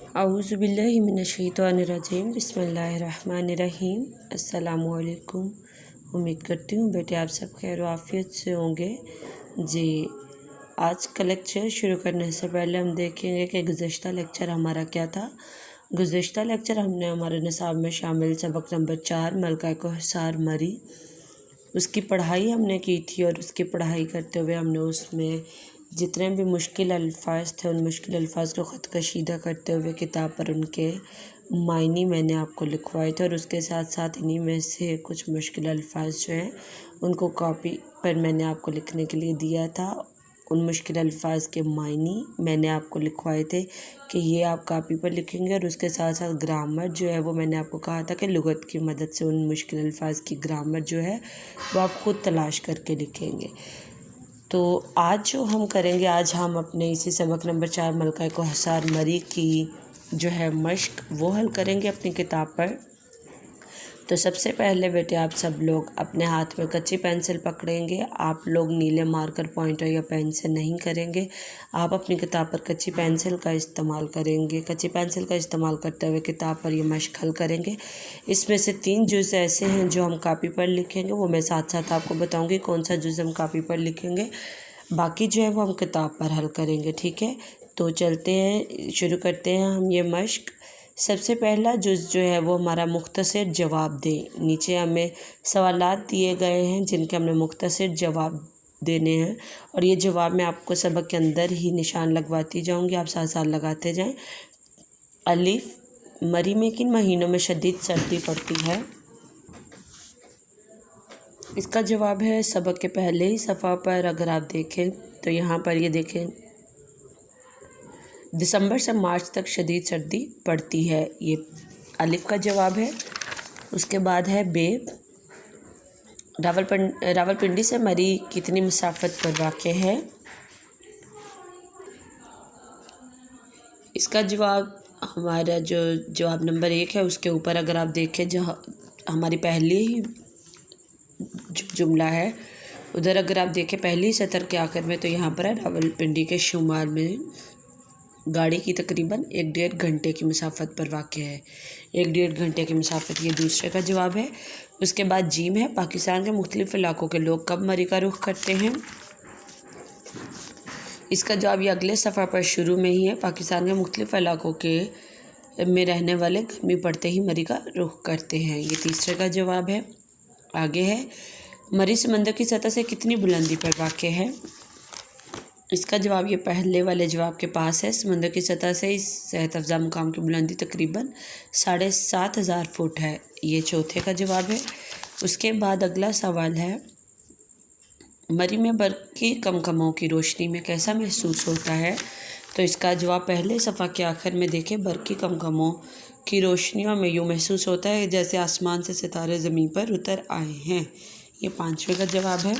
औज़ु बिल्लाहि मिनश्शैतानिर्रजीम बिस्मिल्लाहिर्रहमानिर्रहीम। अस्सलामुअलैकुम। उम्मीद करती हूँ बेटे आप सब खैर आफियत से होंगे। जी, आज का लेक्चर शुरू करने से पहले हम देखेंगे कि गुज़श्ता लेक्चर हमारा क्या था। गुज़श्ता लेक्चर हमने हमारे निसाब में शामिल सबक नंबर 4 मलका कोहसार मरी उसकी पढ़ाई हमने की थी, और उसकी पढ़ाई करते हुए हमने उसमें जितने भी मुश्किल अल्फाज थे उन मुश्किल अल्फाज को ख़त कशीदा करते हुए किताब पर उनके मायनी मैंने आपको लिखवाए थे, और उसके साथ साथ इन्हीं में से कुछ मुश्किल अल्फाज जो हैं उनको कॉपी पर मैंने आपको लिखने के लिए दिया था। उन मुश्किल अल्फाज के मायनी मैंने आपको लिखवाए थे कि ये आप कॉपी पर लिखेंगे, और उसके साथ साथ ग्रामर जो है वो मैंने आपको कहा था कि लुगत की मदद से उन मुश्किल अल्फाज की ग्रामर जो है वो आप ख़ुद तलाश करके लिखेंगे। तो आज जो हम करेंगे, आज हम अपने इसी सबक नंबर 4 मलका कोहसार मरी की जो है मश्क वो हल करेंगे अपनी किताब पर। तो सबसे पहले बेटे आप सब लोग अपने हाथ में कच्ची पेंसिल पकड़ेंगे। आप लोग नीले मार्कर पॉइंटर या पेन से नहीं करेंगे, आप अपनी किताब पर कच्ची पेंसिल का इस्तेमाल करेंगे। कच्ची पेंसिल का इस्तेमाल करते हुए किताब पर ये मश्क हल करेंगे। इसमें से 3 जुज़ ऐसे हैं जो हम कापी पर लिखेंगे, वो मैं साथ साथ आपको बताऊँगी कौन सा जुज़ हम कापी पर लिखेंगे, बाकी जो है वो हम किताब पर हल करेंगे। ठीक है, तो चलते हैं, शुरू करते हैं हम ये मश्क। सबसे पहला जुज़ जो है वो हमारा मुख्तसर जवाब दें। नीचे हमें सवालात दिए गए हैं जिनके हमने मुख्तसर जवाब देने हैं, और ये जवाब मैं आपको सबक के अंदर ही निशान लगवाती जाऊंगी, आप साथ साथ लगाते जाएं। अलिफ, मरी में किन महीनों में शदीद सर्दी पड़ती है? इसका जवाब है सबक के पहले ही सफ़ा पर। अगर आप देखें तो यहाँ पर ये देखें, दिसंबर से मार्च तक शदीद सर्दी पड़ती है, ये अलिफ का जवाब है। उसके बाद है बे, रावलपिंडी से मरी कितनी मसाफत पर वाक़ है? इसका जवाब हमारा जो जवाब नंबर 1 है उसके ऊपर अगर आप देखें, जहाँ हमारी पहली ही जो जुमला है उधर अगर आप देखें पहली सतर के आखिर में, तो यहाँ पर है रावलपिंडी के शुमार में गाड़ी की तकरीबन 1-1.5 घंटे की मुसाफत पर वाक़ है। 1-1.5 घंटे की मुसाफत, ये दूसरे का जवाब है। उसके बाद जीम है, पाकिस्तान के मुख्तलिफ़ इलाकों के लोग कब मरी का रुख करते हैं? इसका जवाब ये अगले सफ़ा पर शुरू में ही है। पाकिस्तान के मुख्तलिफ़ इलाकों के में रहने वाले गर्मी पड़ते ही मरी का रुख करते हैं, ये तीसरे का जवाब है। आगे है, मरी समंदर की सतह से कितनी बुलंदी पर वाक़ है? इसका जवाब ये पहले वाले जवाब के पास है। समंदर की सतह से इस सेहत अफ़ज़ा मुकाम की बुलंदी तकरीबन 7,500 फुट है, ये चौथे का जवाब है। उसके बाद अगला सवाल है, मरी में बर्फ़ की कमकमों की रोशनी में कैसा महसूस होता है? तो इसका जवाब पहले सफ़ा के आखिर में देखें, बर्फ़ की कमकमों की रोशनियों में यूँ महसूस होता है जैसे आसमान से सितारे ज़मीन पर उतर आए हैं, ये 5वें का जवाब है।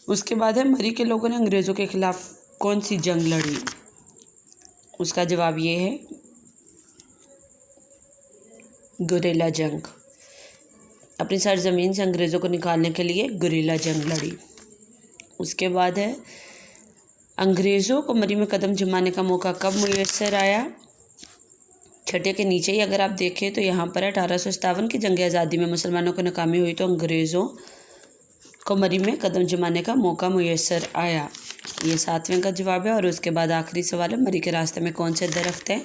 उसके बाद है, मरी के लोगों ने अंग्रेज़ों के ख़िलाफ़ कौन सी जंग लड़ी? उसका जवाब ये है, गुरिल्ला जंग। अपनी सरज़मीन से अंग्रेज़ों को निकालने के लिए गुरिल्ला जंग लड़ी। उसके बाद है, अंग्रेज़ों को मरी में कदम जमाने का मौका कब मुयस्सर आया? छठे के नीचे ही अगर आप देखें तो यहाँ पर 1857 की जंग आज़ादी में मुसलमानों को नाकामी हुई तो अंग्रेज़ों को मरी में कदम जमाने का मौका मुयस्सर आया, ये 7वें का जवाब है। और उसके बाद आखिरी सवाल है, मरी के रास्ते में कौन से दरख्त हैं?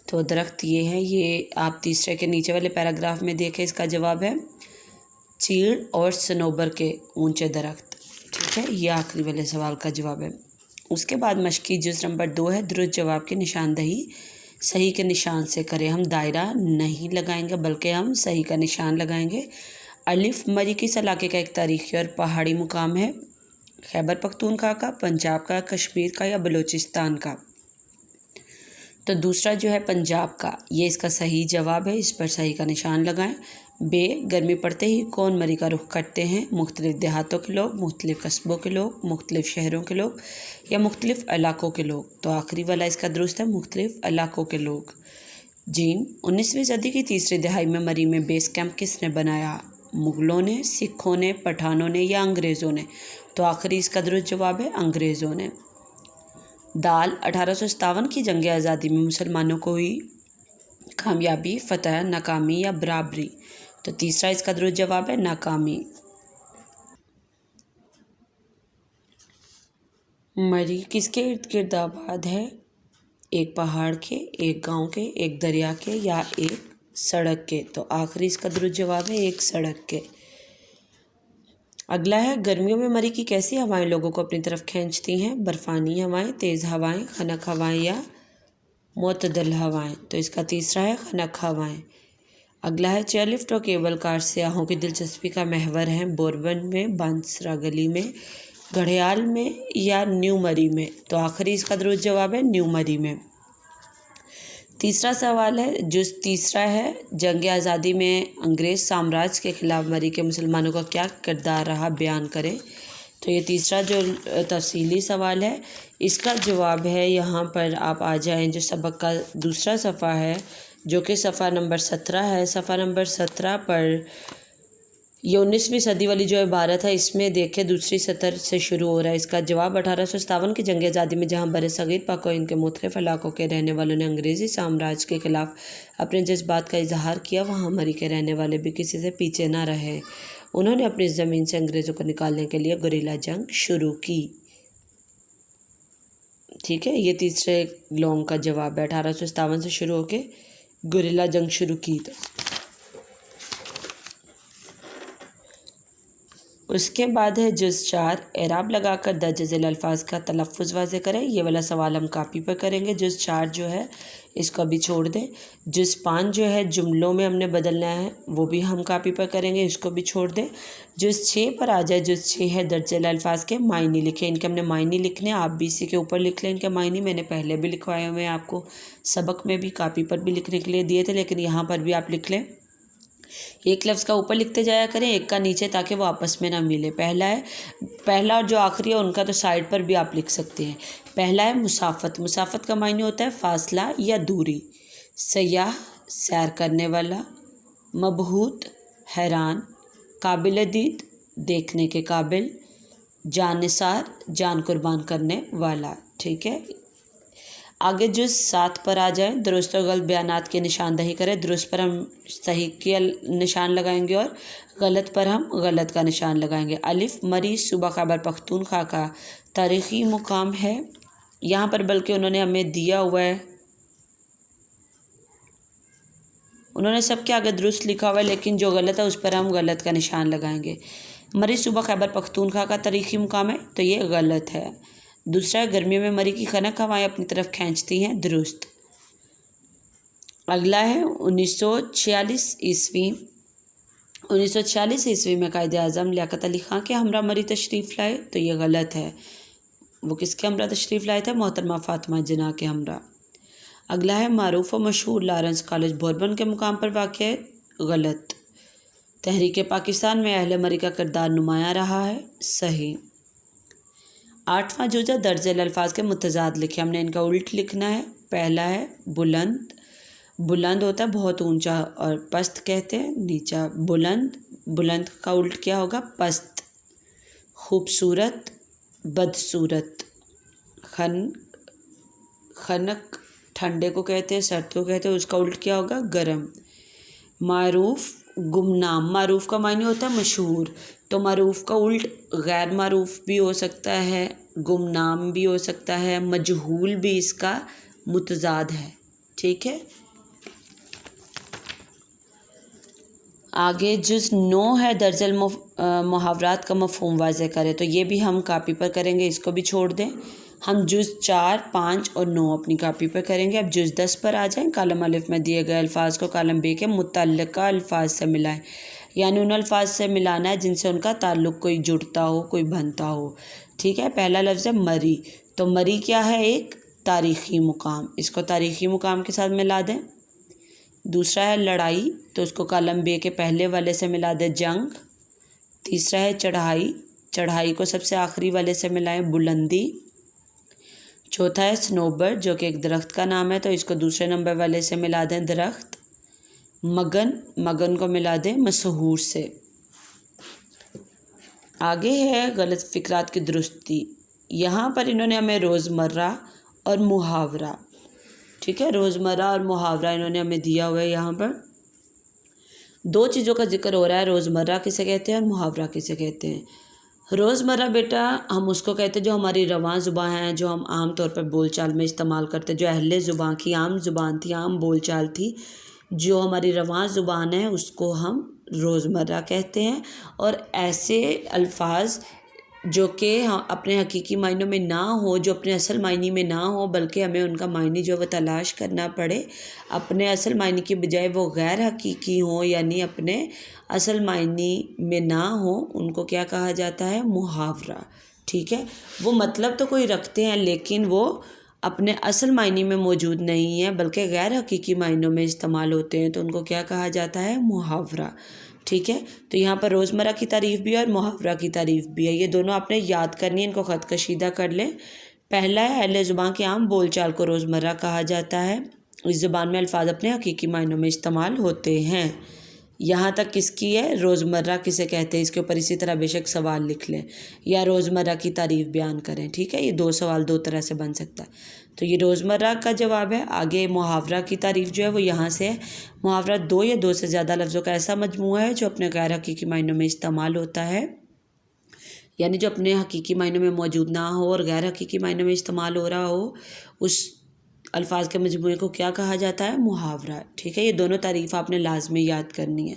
तो दरख्त ये है, ये आप तीसरे के नीचे वाले पैराग्राफ में देखें, इसका जवाब है चीड़ और सनोबर के ऊंचे दरख्त। ठीक है, ये आखिरी वाले सवाल का जवाब है। उसके बाद मश्की जुज़ नंबर 2 है, दुरुस्त जवाब की निशानदही सही के निशान से करें। हम दायरा नहीं लगाएंगे बल्कि हम सही का निशान लगाएंगे। अलिफ, मरी किस इलाके का एक तारीख़ी और पहाड़ी मुकाम है? खैबर पख्तूनख्वा का, पंजाब का, कश्मीर का या बलूचिस्तान का? तो दूसरा जो है पंजाब का, ये इसका सही जवाब है, इस पर सही का निशान लगाएं। बे, गर्मी पड़ते ही कौन मरी का रुख करते हैं? मुख्तलिफ़ देहातों के लोग, मुख्तलिफ़ कस्बों के लोग, मुख्तलिफ़ शहरों के लोग या मुख्तलिफ़ इलाकों के लोग? तो आखिरी वाला इसका दुरुस्त है, मुख्तलिफ़ इलाकों के लोग। जीम, 19वीं सदी की तीसरी दिहाई में मरी में बेस कैंप किसने बनाया? मुग़लों ने, सिखों ने, पठानों ने या अंग्रेज़ों ने? तो आखिरी इसका दुरुस्त जवाब है अंग्रेज़ों ने। दाल 1857 की जंग आज़ादी में मुसलमानों को हुई कामयाबी, फतह, नाकामी या बराबरी। तो तीसरा इसका दुरुस्त जवाब है नाकामी। मरी किसके इर्द गिर्द आबाद है? एक पहाड़ के, एक गांव के, एक दरिया के या एक सड़क के। तो आखिरी इसका दुरुस्त जवाब है एक सड़क के। अगला है, गर्मियों में मरी की कैसी हवाएं लोगों को अपनी तरफ खींचती हैं? बर्फानी हवाएं, तेज़ हवाएं, खनक हवाएं या मुतदल हवाएं। तो इसका तीसरा है खनक हवाएं। अगला है, चेयरलिफ्ट और केबल कार सियाहों की दिलचस्पी का महवर है? बोरबन में, बांसरा गली में, घड़ियाल में या न्यू मरी में। तो आखिरी इसका दुरुस्त जवाब है न्यू मरी में। तीसरा सवाल है, जो तीसरा है, जंग आज़ादी में अंग्रेज़ साम्राज्य के खिलाफ मरी के मुसलमानों का क्या किरदार रहा, बयान करें। तो ये तीसरा जो तफसीली सवाल है, इसका जवाब है, यहाँ पर आप आ जाएं, जो सबक का दूसरा सफ़ा है जो कि सफ़ा नंबर 17 है। सफ़ा नंबर 17 पर ये 19वीं सदी वाली जो इबारत है, इसमें देखें दूसरी सतर से शुरू हो रहा है। इसका जवाब 1857 की जंग आज़ादी में जहां बरसगीर पाक और इनके मुख्तलिफ इलाकों के रहने वालों ने अंग्रेज़ी साम्राज्य के खिलाफ अपने जज्बात का इजहार किया, वहां मरी के रहने वाले भी किसी से पीछे ना रहे। उन्होंने अपनी ज़मीन से अंग्रेज़ों को निकालने के लिए गुरिल्ला जंग शुरू की। ठीक है, ये तीसरे लॉन्ग का जवाब है। 1857 से शुरू होकर गुरिल्ला जंग शुरू की। उसके बाद है जुज़ 4, एराब लगाकर दर्ज झेल अल्फाज का तलफ़्फ़ुज़ वाज़े करें। ये वाला सवाल हम कापी पर करेंगे। जुज़ 4 जो है इसको अभी छोड़ दें। जुज़ 5 जो है जुमलों में हमने बदलना है, वो भी हम कापी पर करेंगे, इसको भी छोड़ दें। जुज़ 6 पर आ जाए। जुज़ 6 है दर्ज झेल अल्फाज के मायने लिखें। इनके हमने मायने लिखने, आप भी इसी के ऊपर लिख लें इनके मायने। मैंने पहले भी लिखवाए हुए हैं, आपको सबक में भी कापी पर भी लिखने के लिए दिए थे, लेकिन यहाँ पर भी आप लिख लें। एक लफ्ज़ का ऊपर लिखते जाया करें, एक का नीचे, ताकि वो आपस में ना मिले। पहला और जो आखिरी है उनका तो साइड पर भी आप लिख सकते हैं। पहला है मुसाफत। मुसाफत का मायने होता है फासला या दूरी। सयाह, सैर करने वाला। मबहूत, हैरान। काबिल दीद, देखने के काबिल। जानिसार, जान कुर्बान करने वाला। ठीक है, आगे जुज़ 7 पर आ जाए। दुरुस्त और गलत बयानात की निशानदही करें। दुरुस्त पर हम सही के निशान लगाएंगे और गलत पर हम गलत का निशान लगाएंगे। अलिफ, मरी सूबा खैबर पख्तूनख्वा का तारीख़ी मुकाम है। यहाँ पर बल्कि उन्होंने हमें दिया हुआ है, उन्होंने सबके आगे दुरुस्त लिखा हुआ है, लेकिन जो गलत है उस पर हम गलत का निशान लगाएंगे। मरी सूबा खैबर पख्तूनख्वा का तारीख़ी मुकाम है, तो ये गलत है। दूसरा, गर्मियों में मरी की खनक हवाएं अपनी तरफ खींचती हैं, दुरुस्त। अगला है 1946 ईस्वी में कायद आज़म लियाकत अली ख़ान के हमरा मरी तशरीफ़ लाए, तो ये गलत है। वो किसके हमरा तशरीफ़ लाए थे? मोहतरमा फ़ातिमा जिन्ना के हमरा। अगला है, मारूफ और मशहूर लॉरेंस कॉलेज बोरबन के मुकाम पर वाक़ है, गलत। तहरीक पाकिस्तान में अहले मरी का किरदार नुमायाँ रहा है, सही। 8वां जुज़ दर्ज अल्फाज के मुतज़ाद लिखे। हमने इनका उल्ट लिखना है। पहला है बुलंद। बुलंद होता है बहुत ऊंचा, और पस्त कहते हैं नीचा। बुलंद, बुलंद का उल्ट क्या होगा? पस्त। खूबसूरत, बदसूरत। खनक ठंडे को कहते हैं, सर्द को कहते हैं, उसका उल्ट क्या होगा? गरम। मारूफ, गुमनाम। मारूफ का मायने होता है मशहूर, तो मारूफ का उल्ट गैर मारूफ भी हो सकता है, गुमनाम भी हो सकता है, मजहूल भी इसका मुतज़ाद है। ठीक है, आगे जुज़ 9 है दर्जल मुहावरात का मफ़हूम वाज़े करें। तो ये भी हम कापी पर करेंगे, इसको भी छोड़ दें। हम जुज़ 4, 5 और 9 अपनी कापी पर करेंगे। अब जुज़ 10 पर आ जाएं। कालम अलिफ में दिए गए अल्फाज को कालम बे के मुतल्लिका अल्फाज से मिलाएं, यानी उन अल्फाज से मिलाना है जिनसे उनका ताल्लुक़ कोई जुड़ता हो, कोई बनता हो। ठीक है, पहला लफ्ज़ है मरी। तो मरी क्या है? एक तारीख़ी मुकाम, इसको तारीख़ी मुकाम के साथ मिला दें। दूसरा है लड़ाई, तो उसको कालम बे के पहले वाले से मिला दें, जंग। तीसरा है चढ़ाई, चढ़ाई को सबसे आखिरी वाले से मिलाएं, बुलंदी। चौथा है स्नोबर, जो कि एक दरख्त का नाम है, तो इसको दूसरे नंबर वाले से मिला दें, दरख्त। मगन, मगन को मिला दें मशहूर से। आगे है गलत फ़िक्रात की दुरुस्ती। यहाँ पर इन्होंने हमें रोज़मर्रा اور محاورہ. ٹھیک ہے، روزمرہ اور محاورہ انہوں نے ہمیں دیا ہوا ہے. یہاں پر دو چیزوں کا ذکر ہو رہا ہے، روزمرہ کسے کہتے ہیں اور محاورہ کسے کہتے ہیں. روزمرہ بیٹا ہم اس کو کہتے ہیں جو ہماری رواں زبان ہیں، جو ہم عام طور پر بول چال میں استعمال کرتے، جو اہل زبان کی عام زبان تھی، عام بول چال تھی، جو ہماری رواں زبان ہے، اس کو ہم روزمرہ کہتے ہیں. اور ایسے الفاظ جو کہ اپنے حقیقی معنوں میں نہ ہو، جو اپنے اصل معنی میں نہ ہو، بلکہ ہمیں ان کا معنی جو ہے وہ تلاش کرنا پڑے، اپنے اصل معنی کی بجائے وہ غیر حقیقی ہوں، یعنی اپنے اصل معنی میں نہ ہوں، ان کو کیا کہا جاتا ہے؟ محاورہ. ٹھیک ہے، وہ مطلب تو کوئی رکھتے ہیں لیکن وہ اپنے اصل معنی میں موجود نہیں ہیں بلکہ غیر حقیقی معنوں میں استعمال ہوتے ہیں، تو ان کو کیا کہا جاتا ہے؟ محاورہ. ٹھیک ہے، تو یہاں پر روزمرہ کی تعریف بھی ہے اور محاورہ کی تعریف بھی ہے. یہ دونوں آپ نے یاد کرنی ہے، ان کو خط کشیدہ کر لیں. پہلا ہے اہل زبان کی عام بول چال کو روزمرہ کہا جاتا ہے. اس زبان میں الفاظ اپنے حقیقی معنوں میں استعمال ہوتے ہیں. یہاں تک کس کی ہے؟ روزمرہ کسے کہتے ہیں. اس کے اوپر اسی طرح بے شک سوال لکھ لیں یا روزمرہ کی تعریف بیان کریں. ٹھیک ہے، یہ دو سوال دو طرح سے بن سکتا ہے. تو یہ روزمرہ کا جواب ہے. آگے محاورہ کی تعریف جو ہے وہ یہاں سے ہے. محاورہ دو یا دو سے زیادہ لفظوں کا ایسا مجموعہ ہے جو اپنے غیر حقیقی معنوں میں استعمال ہوتا ہے، یعنی جو اپنے حقیقی معنوں میں موجود نہ ہو اور غیر حقیقی معنوں میں استعمال ہو رہا ہو، اس الفاظ کے مجموعے کو کیا کہا جاتا ہے؟ محاورہ. ٹھیک ہے، یہ دونوں تعریف آپ نے لازمی یاد کرنی ہے.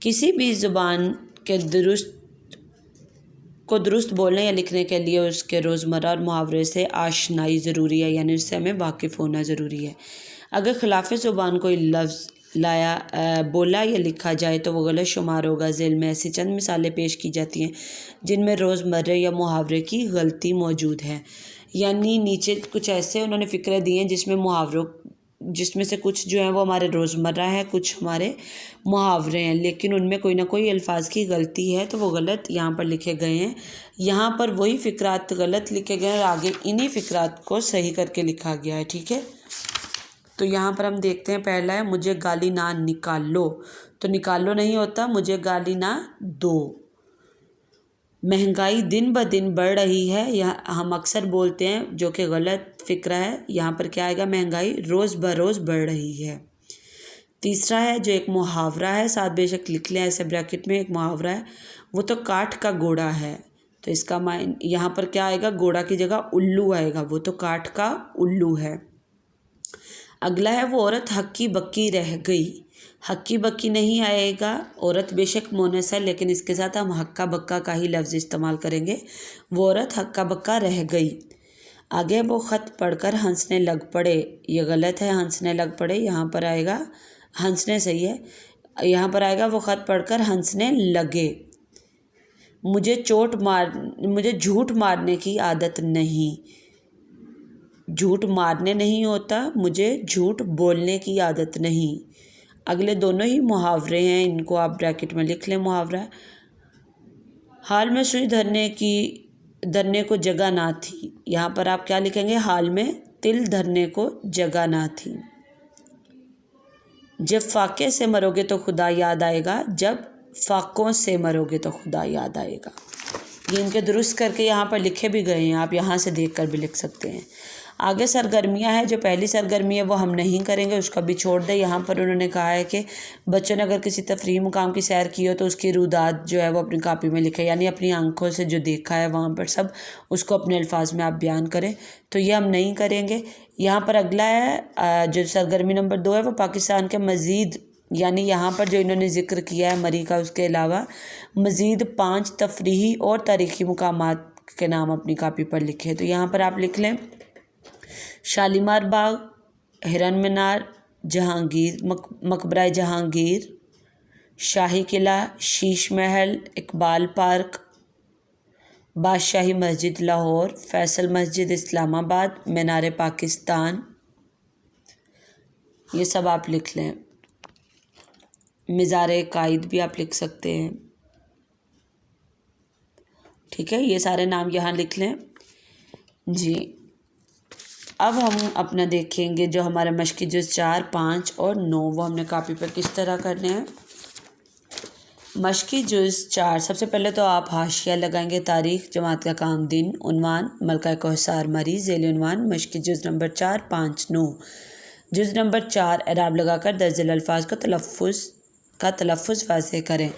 کسی بھی زبان کے درست بولنے یا لکھنے کے لیے اس کے روزمرہ اور محاورے سے آشنائی ضروری ہے، یعنی اس سے ہمیں واقف ہونا ضروری ہے. اگر خلاف زبان کوئی لفظ بولا یا لکھا جائے تو وہ غلط شمار ہوگا. ذیل میں ایسی چند مثالیں پیش کی جاتی ہیں جن میں روزمرہ یا محاورے کی غلطی موجود ہے. یعنی نیچے کچھ ایسے انہوں نے فکرے دی ہیں جس میں سے کچھ جو ہیں وہ ہمارے روزمرہ ہے، کچھ ہمارے محاورے ہیں، لیکن ان میں کوئی نہ کوئی الفاظ کی غلطی ہے تو وہ غلط یہاں پر لکھے گئے ہیں. یہاں پر وہی فقرات غلط لکھے گئے ہیں اور آگے انہی فقرات کو صحیح کر کے لکھا گیا ہے. ٹھیک ہے، تو یہاں پر ہم دیکھتے ہیں پہلا ہے مجھے گالی نہ نکالو. تو نکالو نہیں ہوتا، مجھے گالی نہ دو. مہنگائی دن بہ دن بڑھ رہی ہے، ہم اکثر بولتے ہیں جو کہ غلط فکرہ ہے. یہاں پر کیا آئے گا؟ مہنگائی روز بہ روز بڑھ رہی ہے. تیسرا ہے جو ایک محاورہ ہے، ساتھ بے شک لکھ لیں ایسے بریکٹ میں، ایک محاورہ ہے وہ تو کاٹھ کا گھوڑا ہے. تو اس کا یہاں پر کیا آئے گا؟ گھوڑا کی جگہ الو آئے گا، وہ تو کاٹھ کا الو ہے. اگلا ہے وہ عورت ہکی بکی رہ گئی. ہکی بکی نہیں آئے گا، عورت بے شک مونس ہے لیکن اس کے ساتھ ہم ہکا بکا کا ہی لفظ استعمال کریں گے. وہ عورت ہکا بکا رہ گئی. آگے وہ خط پڑھ کر ہنسنے لگ پڑے. یہ غلط ہے، ہنسنے لگ پڑے یہاں پر آئے گا ہنسنے صحیح ہے. یہاں پر آئے گا وہ خط پڑھ کر ہنسنے لگے. مجھے جھوٹ مارنے کی عادت نہیں. جھوٹ مارنے نہیں ہوتا، مجھے جھوٹ بولنے کی عادت نہیں. اگلے دونوں ہی محاورے ہیں، ان کو آپ بریکٹ میں لکھ لیں. محاورہ حال میں سوئی دھرنے کو جگہ نہ تھی. یہاں پر آپ کیا لکھیں گے؟ حال میں تل دھرنے کو جگہ نہ تھی. جب فاقے سے مرو گے تو خدا یاد آئے گا، جب فاقوں سے مرو گے تو خدا یاد آئے گا. یہ ان کے درست کر کے یہاں پر لکھے بھی گئے ہیں، آپ یہاں سے دیکھ کر بھی لکھ سکتے ہیں. آگے سرگرمیاں ہیں. جو پہلی سرگرمی ہے وہ ہم نہیں کریں گے، اس کا بھی چھوڑ دیں. یہاں پر انہوں نے کہا ہے کہ بچوں نے اگر کسی تفریحی مقام کی سیر کی ہو تو اس کی رودات جو ہے وہ اپنی کاپی میں لکھے، یعنی اپنی آنکھوں سے جو دیکھا ہے وہاں پر سب اس کو اپنے الفاظ میں آپ بیان کریں. تو یہ ہم نہیں کریں گے. یہاں پر اگلا ہے جو سرگرمی نمبر 2 ہے وہ پاکستان کے مزید، یعنی یہاں پر جو انہوں نے ذکر کیا ہے مری کا، اس کے علاوہ مزید 5 تفریحی اور تاریخی مقامات کے نام اپنی کاپی پر لکھے. تو یہاں پر آپ لکھ لیں شالیمار باغ، ہرن مینار، مقبرہ جہانگیر، شاہی قلعہ، شیش محل، اقبال پارک، بادشاہی مسجد لاہور، فیصل مسجد اسلام آباد، مینار پاکستان. یہ سب آپ لکھ لیں. مزار قائد بھی آپ لکھ سکتے ہیں. ٹھیک ہے، یہ سارے نام یہاں لکھ لیں. جی اب ہم اپنا دیکھیں گے جو ہمارا مشقی جز 4، 5 اور 9 وہ ہم نے کاپی پر کس طرح کرنے ہیں. مشقی جز 4 سب سے پہلے تو آپ حاشیہ لگائیں گے، تاریخ، جماعت کا کام، دن، عنوان ملکہ کوثر مری، ذیل عنوان مشقی جز نمبر 4 5 9۔ جز نمبر 4 اعراب لگا کر درج ذیل الفاظ کا تلفظ واضح کریں۔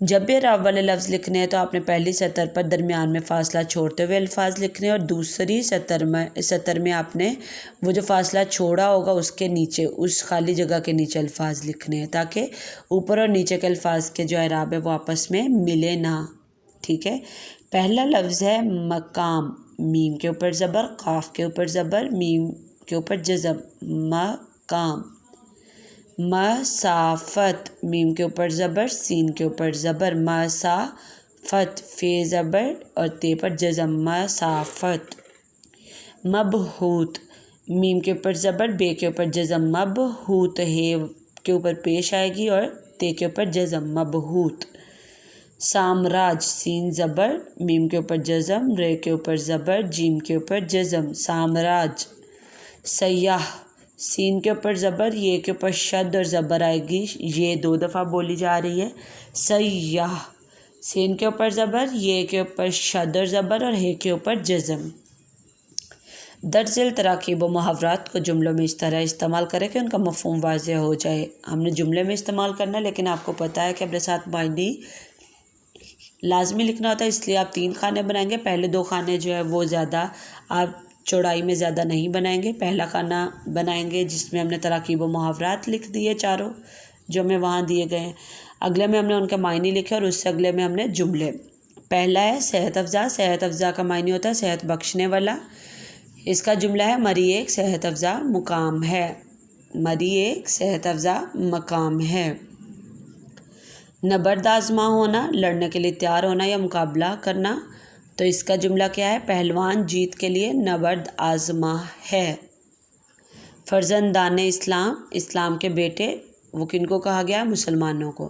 جب بھی اعراب والے لفظ لکھنے ہیں تو آپ نے پہلی سطر پر درمیان میں فاصلہ چھوڑتے ہوئے الفاظ لکھنے ہیں، اور دوسری سطر میں آپ نے وہ جو فاصلہ چھوڑا ہوگا اس کے نیچے، اس خالی جگہ کے نیچے الفاظ لکھنے ہیں، تاکہ اوپر اور نیچے کے الفاظ کے جو اعراب ہے وہ آپس میں ملے نہ۔ ٹھیک ہے، پہلا لفظ ہے مقام، میم کے اوپر زبر، قاف کے اوپر زبر، میم کے اوپر جزم، مقام۔ مسافت، میم کے اوپر زبر، سین کے اوپر زبر، مسافت، فے زبر اور تے پر جزم، مسافت۔ مبہوت، میم کے اوپر زبر، بے کے اوپر جزم، مبہوت، ہے کے اوپر پیش آئے گی اور تے کے اوپر جزم، مبہوت۔ سامراج، سین زبر، میم کے اوپر جزم، رے کے اوپر زبر، جیم کے اوپر جزم، سامراج۔ سیاح، سین کے اوپر زبر، یہ کے اوپر شد اور زبر آئے گی، یہ 2 دفعہ بولی جا رہی ہے، سیاح، سین کے اوپر زبر، یہ کے اوپر شد اور زبر اور ہے کے اوپر جزم۔ درج ذیل تراکیب و محاورات کو جملوں میں اس طرح استعمال کریں کہ ان کا مفہوم واضح ہو جائے۔ ہم نے جملے میں استعمال کرنا ہے، لیکن آپ کو پتہ ہے کہ اپنے ساتھ معنی لازمی لکھنا ہوتا ہے، اس لیے آپ 3 خانے بنائیں گے۔ پہلے 2 خانے جو ہے وہ زیادہ آپ چوڑائی میں زیادہ نہیں بنائیں گے، پہلا خانہ بنائیں گے جس میں ہم نے تراکیب و محاورات لکھ دیے چاروں جو ہمیں وہاں دیے گئے ہیں، اگلے میں ہم نے ان کے معنی لکھے اور اس سے اگلے میں ہم نے جملے۔ پہلا ہے صحت افزا، صحت افزا کا معنی ہوتا ہے صحت بخشنے والا، اس کا جملہ ہے مری ایک صحت افزا مقام ہے، مری ایک صحت افزا مقام ہے۔ نبرد آزما ہونا، لڑنے کے لیے تیار ہونا یا مقابلہ کرنا، تو اس کا جملہ کیا ہے؟ پہلوان جیت کے لیے نبرد آزما ہے۔ فرزندان اسلام، اسلام کے بیٹے، وہ کن کو کہا گیا؟ مسلمانوں کو۔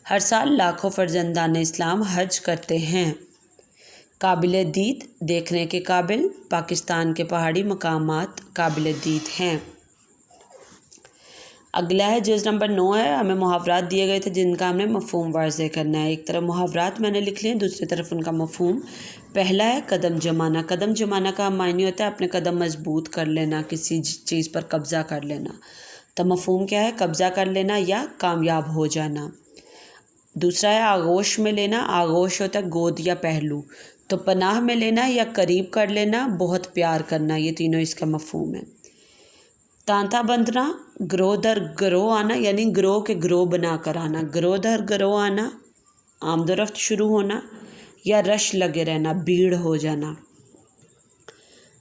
ہر سال لاکھوں فرزندان اسلام حج کرتے ہیں۔ قابل دید، دیکھنے کے قابل، پاکستان کے پہاڑی مقامات قابل دید ہیں۔ اگلا ہے جز نمبر 9 ہے، ہمیں محاورات دیے گئے تھے جن کا ہم نے مفہوم واضح کرنا ہے۔ ایک طرف محاورات میں نے لکھ لیے، دوسری طرف ان کا مفہوم۔ پہلا ہے قدم جمانا، قدم جمانا کا معنی ہوتا ہے اپنے قدم مضبوط کر لینا، کسی چیز پر قبضہ کر لینا، تو مفہوم کیا ہے؟ قبضہ کر لینا یا کامیاب ہو جانا۔ دوسرا ہے آغوش میں لینا، آغوش ہوتا ہے گود یا پہلو، تو پناہ میں لینا یا قریب کر لینا، بہت پیار کرنا، یہ تینوں اس کا مفہوم ہے۔ تانتا بندھنا، گروہ در گروہ آنا، یعنی گروہ کے گروہ بنا کر آنا، گروہ در گروہ آنا، آمد و رفت شروع ہونا یا رش لگے رہنا، بھیڑ ہو جانا۔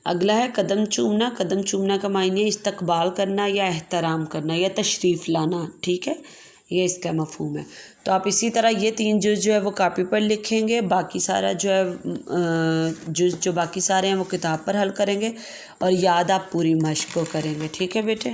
اگلا ہے قدم چومنا، قدم چومنا کا معنی ہے استقبال کرنا یا احترام کرنا یا تشریف لانا، ٹھیک ہے، یہ اس کا مفہوم ہے۔ تو آپ اسی طرح یہ 3 جز جو ہے وہ کاپی پر لکھیں گے، باقی سارا جو ہے جز جو باقی سارے ہیں وہ کتاب پر حل کریں گے، اور یاد آپ پوری مشق کو کریں گے، ٹھیک ہے بیٹے۔